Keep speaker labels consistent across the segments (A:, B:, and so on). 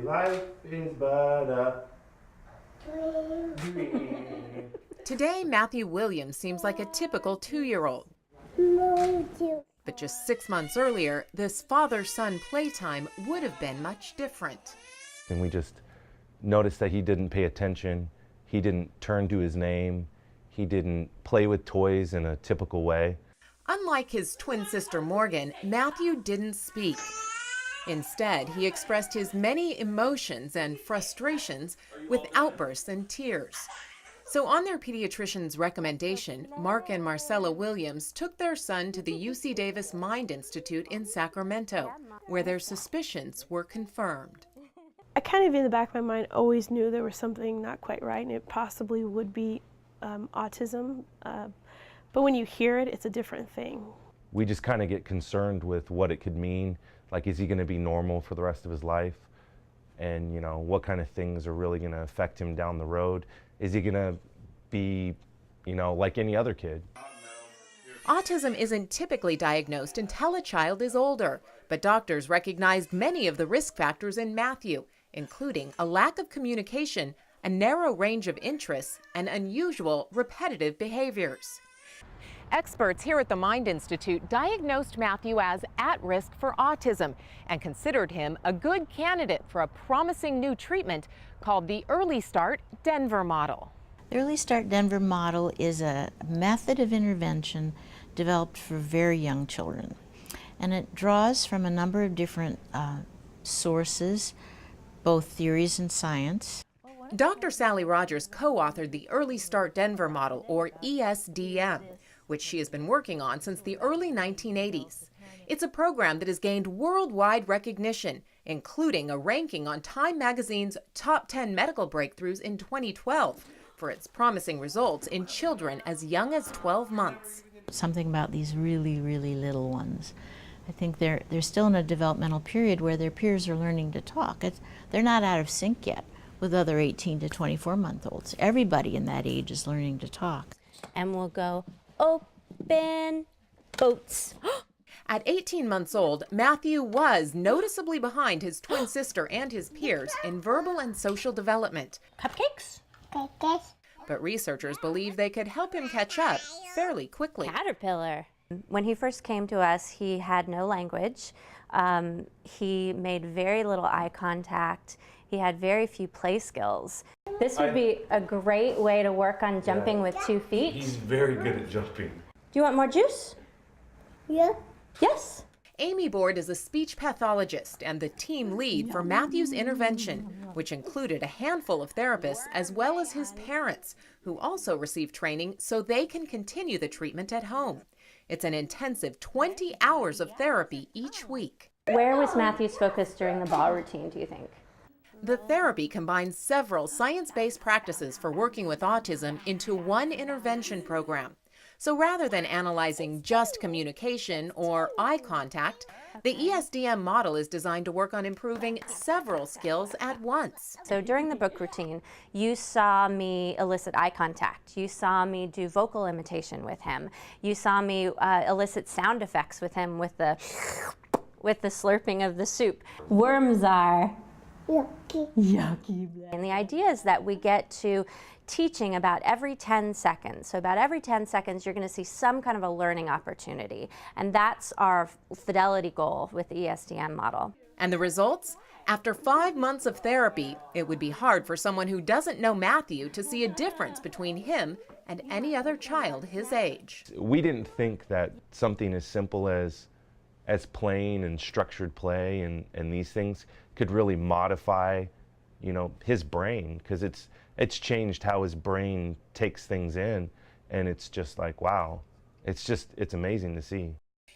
A: life is but a dream.
B: Today, Matthew Williams seems like a typical 2-year-old. But just 6 months earlier, this father-son playtime would have been much different.
A: And we just noticed that he didn't pay attention, he didn't turn to his name, he didn't play with toys in a typical way.
B: Unlike his twin sister Morgan, Matthew didn't speak. Instead, he expressed his many emotions and frustrations with outbursts and tears. So on their pediatrician's recommendation, Mark and Marcella Williams took their son to the UC Davis Mind Institute in Sacramento, where their suspicions were confirmed.
C: I kind of, in the back of my mind, always knew there was something not quite right, and it possibly would be autism. But when you hear it, it's a different thing.
A: We just kind of get concerned with what it could mean. Like, is he going to be normal for the rest of his life? And, you know, what kind of things are really going to affect him down the road? Is he going to be, you know, like any other kid?
B: Autism isn't typically diagnosed until a child is older, but doctors recognized many of the risk factors in Matthew, including a lack of communication, a narrow range of interests, and unusual repetitive behaviors. Experts here at the Mind Institute diagnosed Matthew as at risk for autism and considered him a good candidate for a promising new treatment called the Early Start Denver model.
D: The Early Start Denver model is a method of intervention developed for very young children, and it draws from a number of different sources, both theories and science.
B: Dr. Sally Rogers co-authored the Early Start Denver model, or ESDM, which she has been working on since the early 1980s. It's a program that has gained worldwide recognition, including a ranking on Time magazine's top 10 medical breakthroughs in 2012 for its promising results in children as young as 12 months.
D: Something about these really, really little ones. I think they're still in a developmental period where their peers are learning to talk. They're not out of sync yet with other 18 to 24-month-olds. Everybody in that age is learning to talk.
E: And we'll go, open boats.
B: At 18 months old, Matthew was noticeably behind his twin sister and his peers in verbal and social development.
E: Cupcakes?
B: But researchers believe they could help him catch up fairly quickly.
E: Caterpillar. When he first came to us, he had no language. He made very little eye contact. He had very few play skills. This would be a great way to work on jumping with 2 feet.
A: He's very good at jumping.
E: Do you want more juice?
F: Yeah.
E: Yes.
B: Amy Board is a speech pathologist and the team lead for Matthew's intervention, which included a handful of therapists as well as his parents, who also received training so they can continue the treatment at home. It's an intensive 20 hours of therapy each week.
E: Where was Matthew's focus during the ball routine, do you think?
B: The therapy combines several science-based practices for working with autism into one intervention program. So rather than analyzing just communication or eye contact, the ESDM model is designed to work on improving several skills at once.
E: So during the book routine, you saw me elicit eye contact. You saw me do vocal imitation with him. You saw me elicit sound effects with him with the slurping of the soup. Worms are
F: Yucky.
E: yucky. And the idea is that we get to teaching about every 10 seconds. So about every 10 seconds, you're going to see some kind of a learning opportunity. And that's our fidelity goal with the ESDM model.
B: And the results? After 5 months of therapy, it would be hard for someone who doesn't know Matthew to see a difference between him and any other child his age.
A: We didn't think that something as simple as playing and structured play and these things could really modify, you know, his brain, because it's changed how his brain takes things in, and it's just like, wow, it's amazing to see.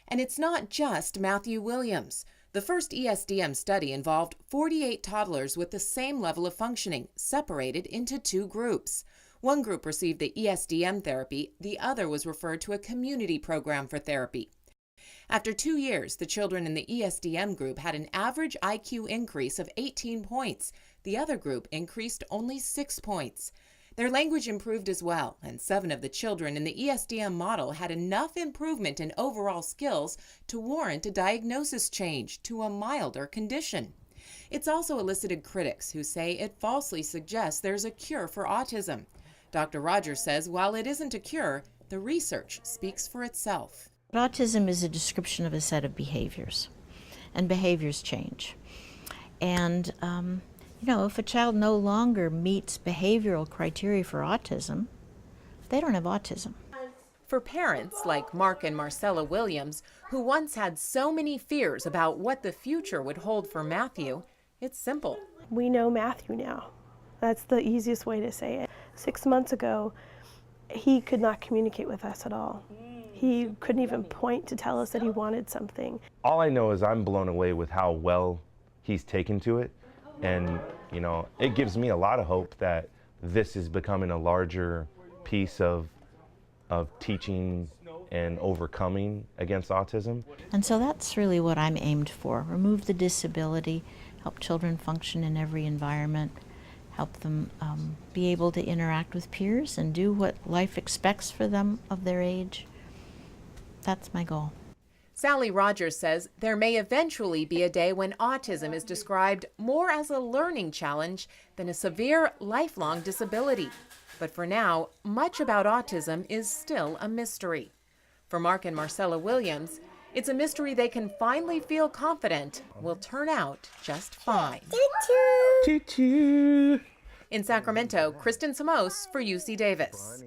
B: And it's not just Matthew Williams. The first ESDM study involved 48 toddlers with the same level of functioning, separated into 2 groups. One group received the ESDM therapy, the other was referred to a community program for therapy. After 2 years, the children in the ESDM group had an average IQ increase of 18 points. The other group increased only 6 points. Their language improved as well, and 7 of the children in the ESDM model had enough improvement in overall skills to warrant a diagnosis change to a milder condition. It's also elicited critics who say it falsely suggests there's a cure for autism. Dr. Rogers says while it isn't a cure, the research speaks for itself.
D: Autism is a description of a set of behaviors, and behaviors change. And if a child no longer meets behavioral criteria for autism, they don't have autism.
B: For parents like Mark and Marcella Williams, who once had so many fears about what the future would hold for Matthew, it's simple.
C: We know Matthew now. That's the easiest way to say it. 6 months ago, he could not communicate with us at all. He couldn't even point to tell us that he wanted something.
A: All I know is I'm blown away with how well he's taken to it. And, it gives me a lot of hope that this is becoming a larger piece of teaching and overcoming against autism.
D: And so that's really what I'm aimed for. Remove the disability, help children function in every environment, help them be able to interact with peers and do what life expects for them of their age. That's my goal.
B: Sally Rogers says there may eventually be a day when autism is described more as a learning challenge than a severe, lifelong disability. But for now, much about autism is still a mystery. For Mark and Marcella Williams, it's a mystery they can finally feel confident will turn out just fine.
A: Choo-choo.
B: In Sacramento, Kristen Samos for UC Davis.